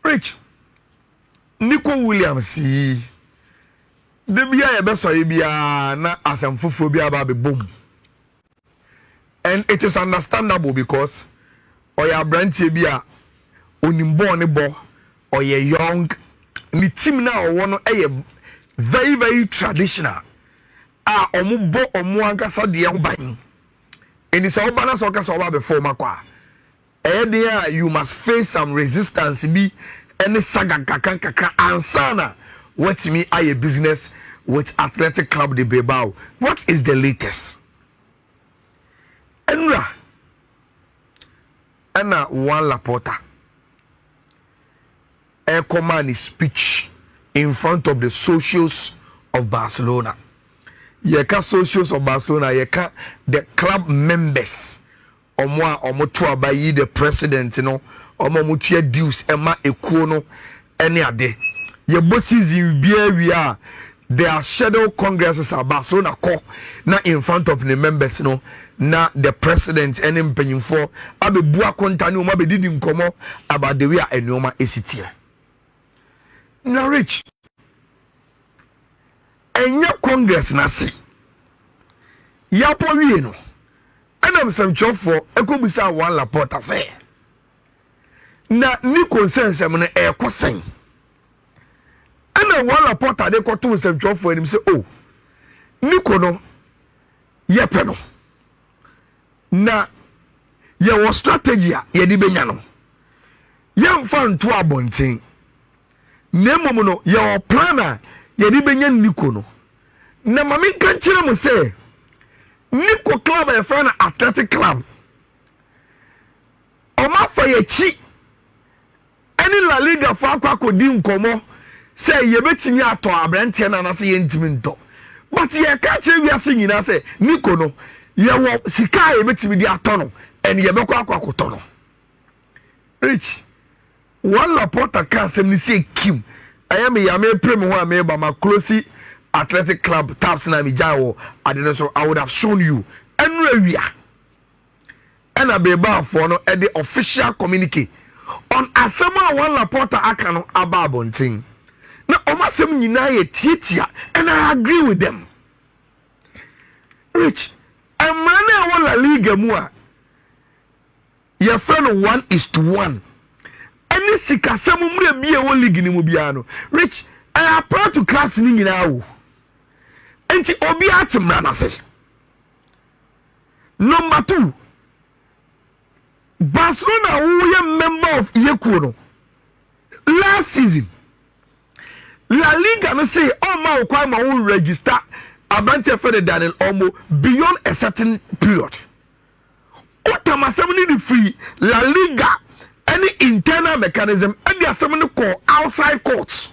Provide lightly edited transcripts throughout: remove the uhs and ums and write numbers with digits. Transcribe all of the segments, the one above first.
Rich Nico Williams the bia e be sorry bia na asamfofo bia ba be boom. And it is understandable because oya brantie bia onimbo ne bo oya young ni team na owo no very very traditional. Omubo omu ankasa de ban. And it's all balance or case before makwa. You must face some resistance be any saga kaka ansana. What me a business with Athletic Club de Bilbao. What is the latest? Anna Juan Laporta a command speech in front of the socios of Barcelona. Yeka socios of Barcelona, yeka the club members. Omo to abayi the president, you know, omo mutia dues ema ekuo no any ade. Ye bosses in Biaria, their shadow congresses are Barcelona call na in front of the members, you know, na the president and paying for abe bua kontanu ma be didi nkomo about the way enoma esitie. Na Rich enya congress na si yapo wie no ana msamchofo ekobisa Juan Laporta say na Nico sensem no ekosen ana Juan Laporta de koto msamchofo enim say oh Nico no yepe no na ye wo strategy a ye di benya no ye mfa nto abonten na mom no ye wo plan a ye di benya Nico no na mami kan kire mo say Nico club a friend Athletic Club Oma fa ye chi any La Liga for akwa di nkomo say ye betimi ato abrante na na say ye ntimi nto but ye ka kire wiase nyina say Nico no ye wo sika ye betimi di ato no and ye bekọ akwa koto no Rich Juan Laporta ka sem ni say kim ayame yame prem ho ameba ma close Athletic Club taps na mi jawo adene so I would have shown you enwia and a beba for no the official communique on asema Juan Laporta aka no aba abontin na omasem nyina ye tietia and I agree with them. Rich amana wa La Liga mu a your friend 1:1 any sikasem mure bia wo league ni mu bia no Rich I apply to class ni nyina wo enti obi atimra na se. Number 2 Barcelona who a member of Yekuo no last season La Liga no say ma okwa ma who register abante for the Daniel Olmo beyond a certain period. Otamasem ni free La Liga any internal mechanism and the assembly call outside courts.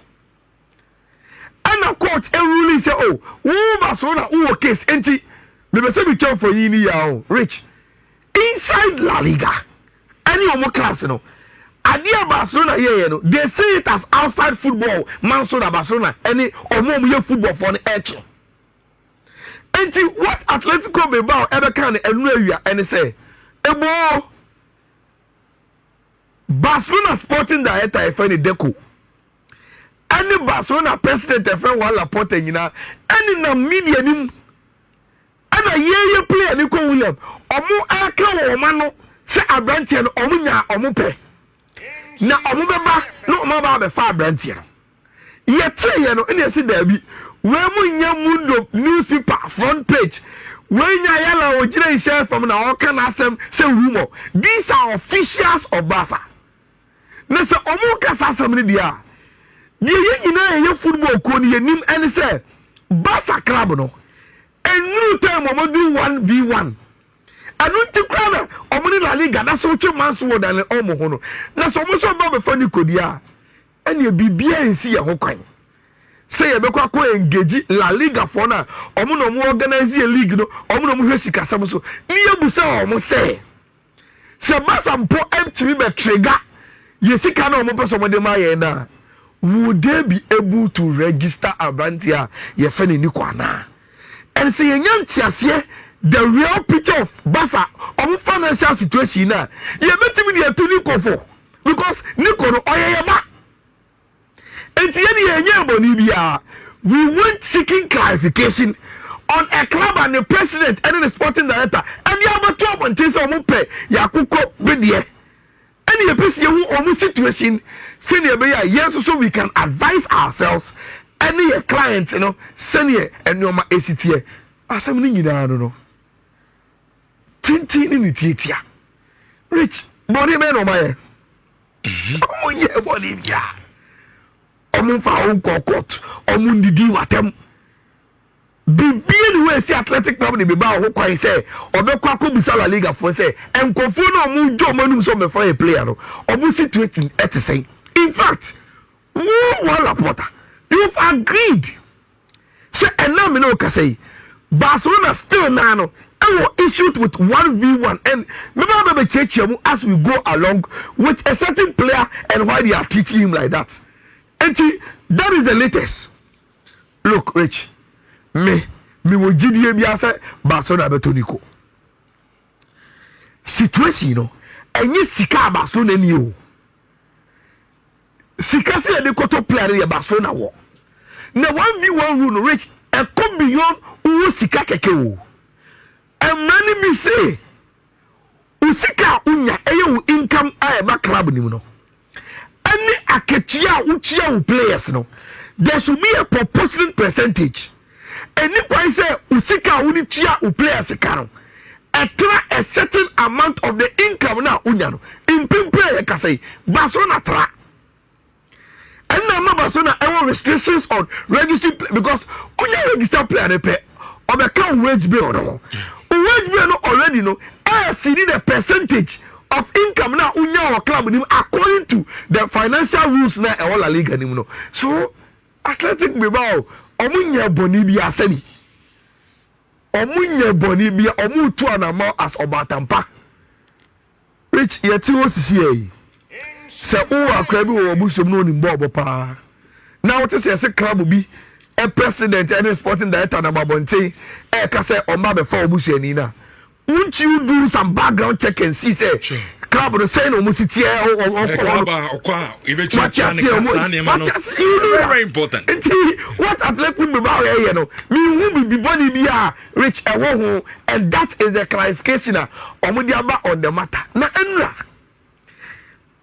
And a court a ruling say oh who Barcelona who case enti me be say be careful for yini ya Rich inside La Liga any omo class no adia Barcelona here no they say it as outside football man so that Barcelona any omo ye football for the edge enti what Atletico Bilbao ever can enu awia and say ebo Barcelona sporting director e find Deco any Barcelona president e friend Juan Laporta nyina any na media nim ana ye player Nico Williams omo aka wo ma no se abrantie no omo nya omo pe na omo beba no omo ba be fa abrantie no ye tie no ene si da bi we mu nya mundo newspaper front page we nya Ayala ogire share from na oka na asem se rumor these are officials of Barca na se omo ka sa asem ni dia ye nyina ye football ko ni nim ene se Barca club no enu time omo do 1v1 anu ti krana omo ni La Liga na so che man so dan omo ho no na so omo so ba be fa ni kodia ene bibia ensi ye ho kwan say ye be kwa engage La Liga for na omo no mo organize a league no omo no mo hwesi kasam so ni ye bu se omo say se Barca mpo M3 be trigger ye sika na omo person mo de ma ye na would they be able to register Abrantia ye fe ni Nico ana and say yenyantiase the real picture of Barca of financial situation na ye betimi de to Nico for because Nico no oyeyeba We went seeking clarification on a club and the president and the sporting director. And you have a top on this on pay Yakuko Bidia. And you appreciate who situation senior beya yes so we can advise ourselves any client senior and no ma ACTA. Asamni nyina no. Tintin ni titia. Rich body man o my. Omo body bia. Omo fa on court. Omo ndidi watem. Bibi we see athletic club ni be ba ho kwan say obekwa ko bisa La Liga for say enkofo no omo jo manum so me for a player no. Omo situation et say. In fact, wala Porter. You've agreed. Say enam me no ka say Barcelona still now issued with 1v1 and remember check as we go along with a certain player and why they are treating him like that. And that is the latest. Look, Rich, me will GDA be as Barcelona beto Nico. Situation, and you sika Barcelona ni sika say the koto player Barcelona wo. Now 1v1 rule, Rich, and come beyond who sika keke wo. And many me say, usika unya eye income aye ba club ni no. Any aketia uchia players no. There should be a proportionate percentage. Any point say usika uni chia players kano. A certain amount of the income na unya no. In player ka say Barcelona tra. And now Barcelona have restrictions on registering because unya register player they pay. Or the count wage bill no. Wage bill no already no. I see the percentage of income now unya or club according to the financial rules na e La Liga ni no. So Athletic Bilbao omunya boni bi asani. Omunya boni bi omu tu anama as obatampa. Rich yeti wo sisi yi. Se o akra bi wo obusom no ni mbo pa. Now what say club bi a president and a sporting director na babonte e ka say o ma be fa obusuani na. Won't you do some background check and see say club no say no musiti very important. What Athletic Bilbao here no me who be body bia Rich ewo and that is the clarification omudi aba on the matter na enra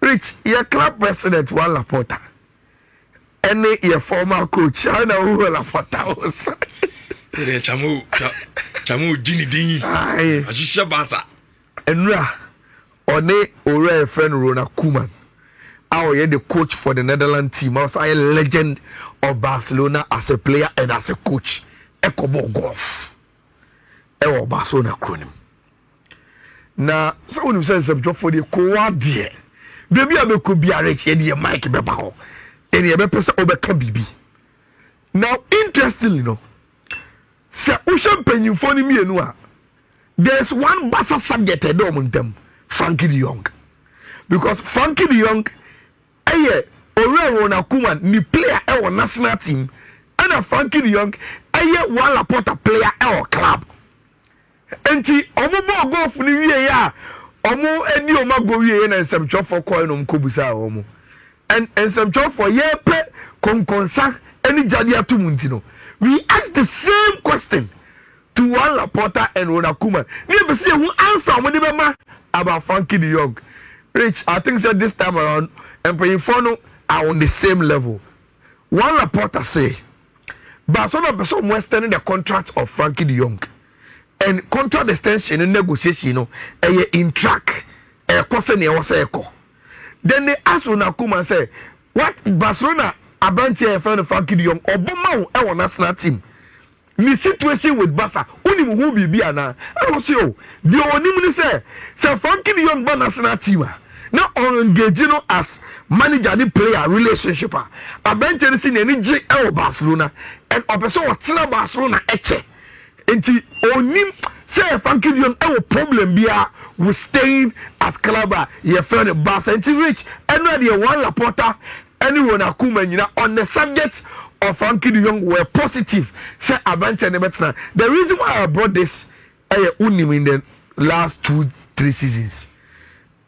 Rich your club president Wala Porter any your former coach China who Wala Porter was chamu jini dini ajisha basa enra one ore friend Ronald Koeman our the coach for the Netherlands team also a legend of Barcelona as a player and as a coach ekobo golf ewo Barcelona kronim na so when you say some for the kowa there baby abeko bia Rich e dey mic be ba ho e dey be pese obeka bibi now interestingly no se usha penyimfo ni mienu a there's one Barca subject e do montem Frankie de Jong because Frankie de Jong eye Ronald Koeman ni player e national team and Frankie de Jong eye Wala Porter player e club enti omo bo golf ni wie ya omo eni o mago wie na nsem for coin no mkobusa omo and nsem for ye pe konkonsa eni jade atum ntino we ask the same question to Wala Porter and Ronald Koeman we be say who answer omo de be ma about Frankie de Jong. Rich, I think so this time around and Payfono are on the same level. One reporter say Barcelona person extending the contract of Frankie de Jong and contract extension and negotiation in track question then they ask Ronald Koeman say what Barcelona abanti friend of Frankie de Jong Obama our national team the situation with Barca only who be ana I was say the only say Frankie de Jong national team now on engage as manager and player relationship abanti see any J Barcelona and person what Barcelona eche enti onim say Frankie de Jong problem bia we staying at club your friend Barca enti Rich and the one reporter anyone Koeman on the subject of Frankie de Jong were positive. Say the reason why I brought this in the last 2-3 seasons,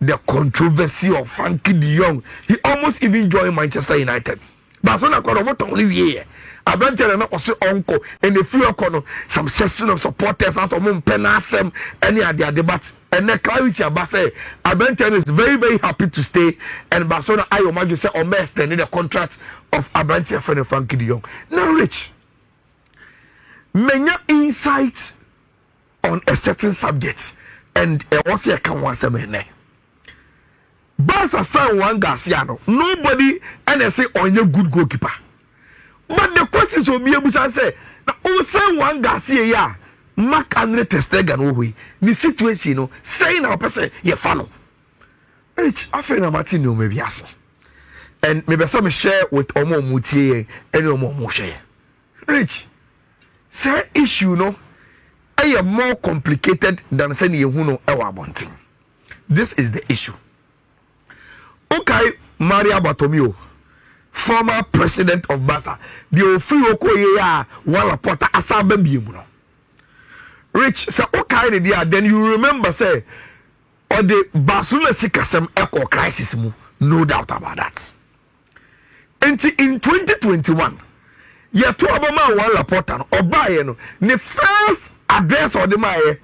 the controversy of Frankie de Jong. He almost even joined Manchester United. Barcelona kono mo ton wie abante na oso onko and the free kono some section of supporters as mo mpena asem any ade but and the clarity about say abante is very very happy to stay and Barcelona ayo maju say o may extend the contract of abante for the Frankie de Jong. Now Rich, many insights on a certain subject and what's your can once a minute. Barca sign one Garciano. Nobody and I say on your good goalkeeper. But the questions will be able to say, now sign one Garcia, yeah. Mark Andre Ter Stegen, we the situation, you know, saying our person, you follow. Rich, I feel I'm at you, maybe yes. And maybe some share with Omo Mutie and Omo Moshe. Rich, say issue, no, I am more complicated than saying you know our wanting. This is the issue. Okay, Maria Bartomeu, former president of Barca, the Ofrio Koya, Walla Porta, Asabe Bimuno. Rich, so okay, then you remember, say, or the Barcelona Sikasem Echo crisis, no doubt about that. And in 2021, yeah, two Obama Walla Porta, or Bayern, the first address of the Maya,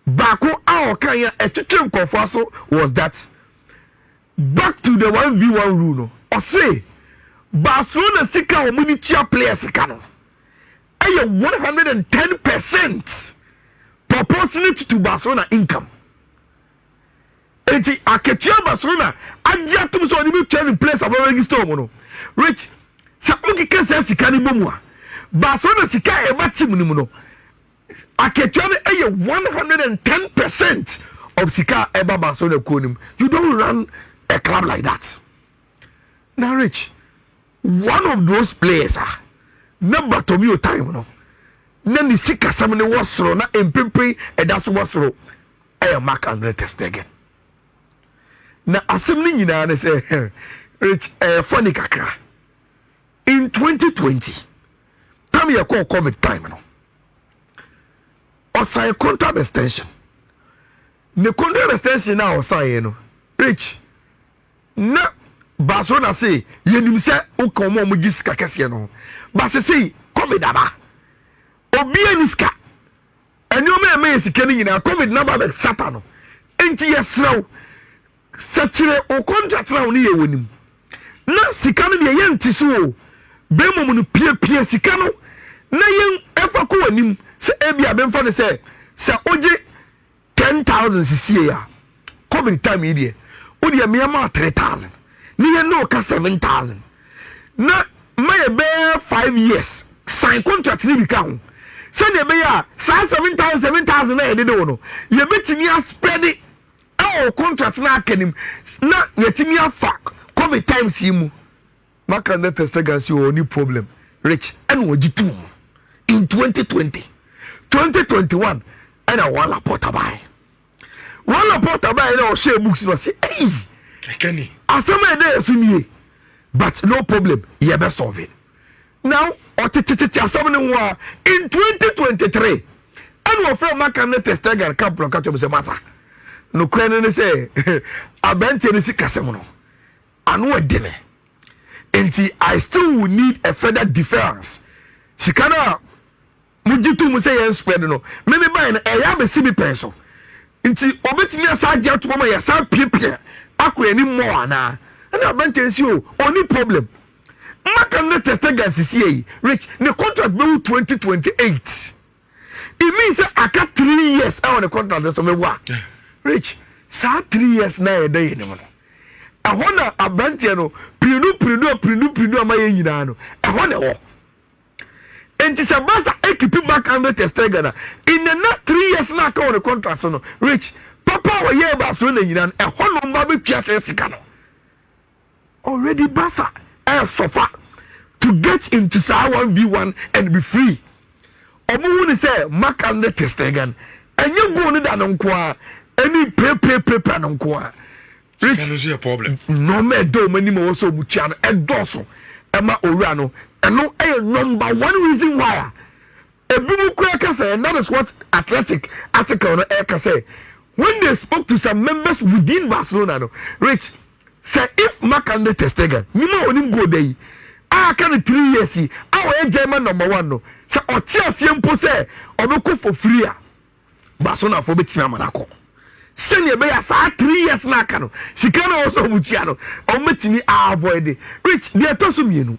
Baku, our Kanya, a chicken confaso was that. Back to the 1v1 rule. Or say, Barcelona Sika or Munitia players Sikano. I am 110% proportionate to Barcelona income. And the Aketia Barcelona, I just to so the turn place of a register. Rich, Sapuki can say Sikani Bumwa. Barcelona Sika a Batimuno. Aketia a 110% of Sika Eba Barcelona Kunim. You don't run a club like that. Now, Rich, one of those players number to me time, no. Then the sick somebody was thrown, not in Pimpri, and that's what's through. I am Mark Andre Ter Stegen. Now, assembling you know, say, Rich, funny kakra. In 2020, time you call COVID time, no. Or sign a contract extension. The contract extension now, sign, no. Rich. Na Barcelona say yenim se ukomo mo gisika kese no ba se say covid aba obi aniska enyo me sika ni nyina covid na ba be sata no enti yesrew sachire o contract na oni ye wonim na sika no ye enti so o be mom no pie sika no na yen efa ko wonim se ebia be mfa ne se oje 10,000 cc ya covid time ide Odi ya miyama 3,000. Niye no ka 7,000. Na may be 5 years. Sign contract ni bika ho. Send ye be ya 7,000 na yede do no. Ye betimi a spread it. Contract na akanim. Na yetimi afa COVID times yimu. Maka na Ter Stegen si oni problem. Rich and wojitu. In 2020. 2021 and a wala porta buy. One reporter by now share books was say, hey, Kenny, asama dey asumie, but no problem, you be solve it. Now, asama no in 2023, and we from Mark Andre Ter Stegen camp plan catch say massa. No crane say, abente ni sikasem no. Anu edene. Enti I still will need a further difference. Sikana mujitu mu say yen spread no. Me buy na eya be sibi peso. Nti obetimi asaje to mama ya sa piepie akoani mo ana na abantensi o oni problem Mark Andre Ter Stegen sisi Rich the contract be 2028 it means aka 3 years on the contract so me wa Rich sa 3 years na e dey ni mo no ehona na abante no pinu amaye nyina no ehona wo enti se Barca equipe Mark Andre Ter Stegen in the next 3 years na ka on the contract so no Rich papa we ye Barcelona nyina ehona mba be tua se sika no already Barca suffer to get into sa 1v1 and be free omo woni say Mark Andre Ter Stegen enye go ni da no nko a any pay no nko a Rich can see a problem no me do mani mo so mu tia no edoso ema owura no eno number one reason why ebimu kura say, and that is what athletic article no say when they spoke to some members within Barcelona no Rich say if Mark Andre Ter Stegen nima onim go dey can 3 years our German number 1 no say otia siempo say obeko for free Barcelona for betima manako senior be asa 3 years na aka no sika no also butia no o metimi avoid rich dey to so mienu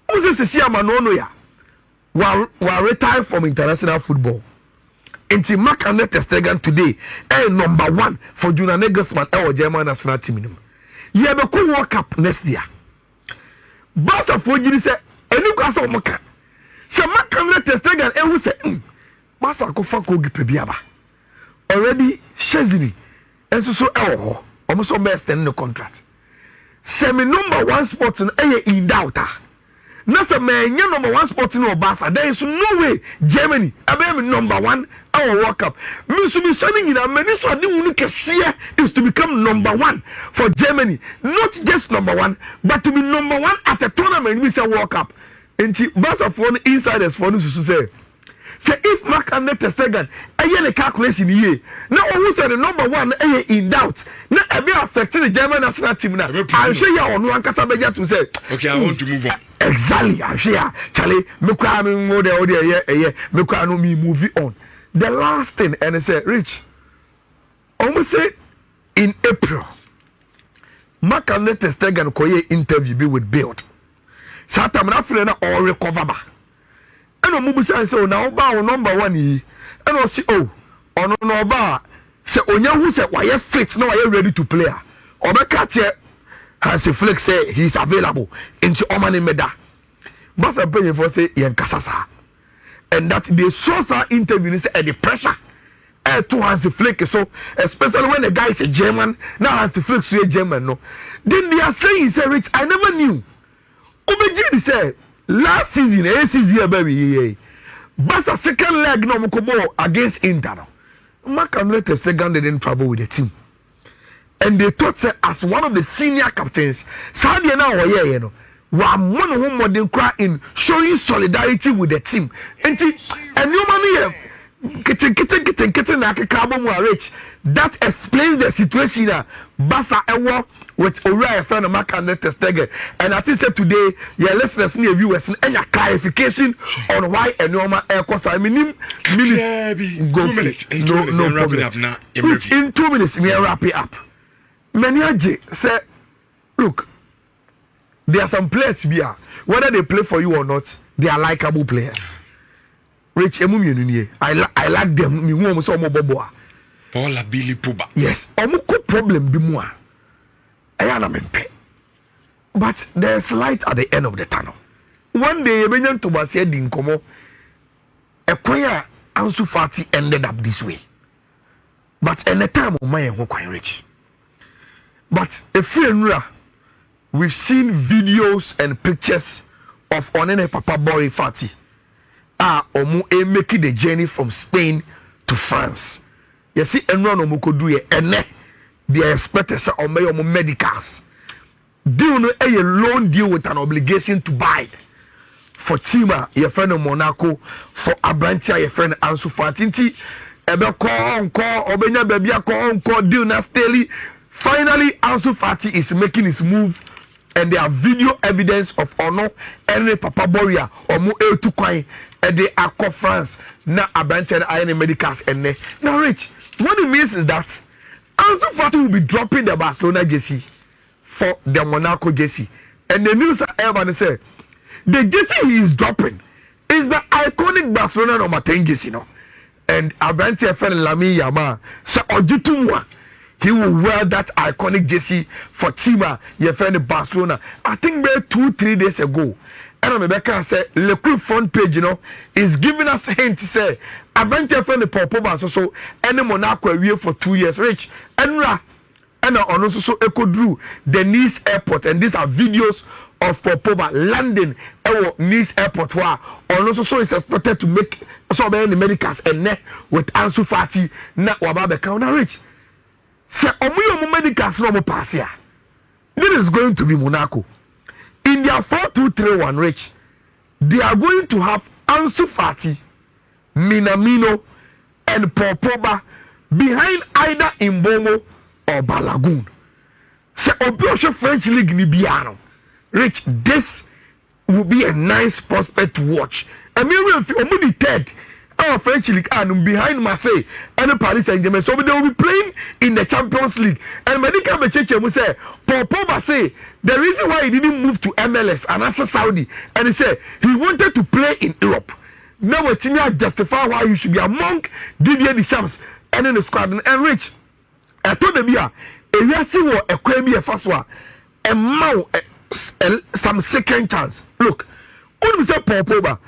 o se sisi amano no ya wa retire from international football until Ter Stegen today number 1 for Julian Nagelsmann our German national team nim ye be ko World Cup next year Barca for jiri say eni kwa so moka se Ter Stegen ehu say Barca ko fa ko gipe biaba already Chesney enso so ho omo so be extend the contract se me number 1 spot no in doubt na se me number 1 spot no Barca there is no way Germany abe number 1 our World Cup me so be shining in many so de unu kese is to become number 1 for Germany, not just number 1 but to be number 1 at a tournament we say World Cup enti Barca for insiders for no so say if Ter Stegen the calculation here now who say the number 1 in doubt now be affecting the German national team now I'm sure you on one kasa beja to say okay I want to move on exactly I'm sure Charlie me kwa me mo de me kwa no me move on. The last thing, and I said, Rich, almost say in April, Ter Stegen koye interview be with Build. Sata mna frena all recover ba. And o mubu say now ba number 1 yi. And o si ono no ba say onya hu say why fit now why ready to play. Obeka che has a flex say he is available into Omani Meda. Basa penye for say yen kasasa. And that they saw our interview and the pressure to Hansi Flick. So especially when the guy is a German, now Hansi Flick is a German. No, then they are saying, say, Rich, I never knew. Obejiri said last season, baby, but a second leg no mokobo against Inter. Ter Stegen didn't travel with the team, and they thought say as one of the senior captains, Sadia now you know. One more than cry in showing solidarity with the team. And you money rich. That explains the situation that Barca ever with Uriah friend of Ter Stegen. And I think today your listeners near viewers and your clarification on why a normal air course I mean 2 minutes no wrapping up now in 2 minutes we are wrapping up. Many say look, there are some players here, whether they play for you or not, they are likable players. Rich I like them. Me who so mo boboa. Paula Billy Puba. Yes, omuko problem bi mu a. Ayana mempe. But there's light at the end of the tunnel. One day Benyan to was said in Komo. Ekwaya Ansu Fati ended up this way. But in the time of my quite rich. But if we've seen videos and pictures of Onene Papa Boy Fati. Omu making the journey from Spain to France. You see, enron omu do ye ene. They expect say omu medicals. Deal no a loan deal with an obligation to buy. For Tima, your friend of Monaco, for Abrantia, your friend Ansu Fati. Ebe call, Obenya baby call, deal na steady. Finally, Ansu Fati is making his move. And there are video evidence of Ono and Papa Boria or Mu to Coin and they are France na Abanten Iron Medicals and now Rich. What it means is that Ansu Fati will be dropping the Barcelona jersey for the Monaco jersey. And the news are ever say the jersey he is dropping is the iconic Barcelona number 10 jersey, no. And Abanten friend Lami Yama so Ojitumwa. He will wear that iconic jersey for Tima, your friend Barcelona. I think maybe 2-3 days ago. And Rebecca said, the quick front page, is giving us a hint to say, I went to friend the Popo so any Monaco away for 2 years. Rich, and also so Echo Drew, the Nice airport, and these are videos of Popoba landing at Nice airport where also so is expected to make so many medicals and with Ansu Fati, not Wababe Counter Rich. Say omu medicals no mo pass here. This is going to be Monaco. In their 4-2-3-1 Rich, they are going to have Ansu Fati, Minamino, and Popoba behind either Mbongo or Balagun. Say Obiosho French League ni biano. Rich, this will be a nice prospect to watch. And me will feel only third. Our French league and behind Marseille and Paris Saint-Germain. So they will be playing in the Champions League. And Medical Becheche will say, Paul Pogba say the reason why he didn't move to MLS and after Saudi, and he said he wanted to play in Europe. Now we're to justify why you should be among Didier Deschamps and in the squad and Rich. I told them here, a Kwemi a first one, and some second chance. Look, when we say Paul Pogba,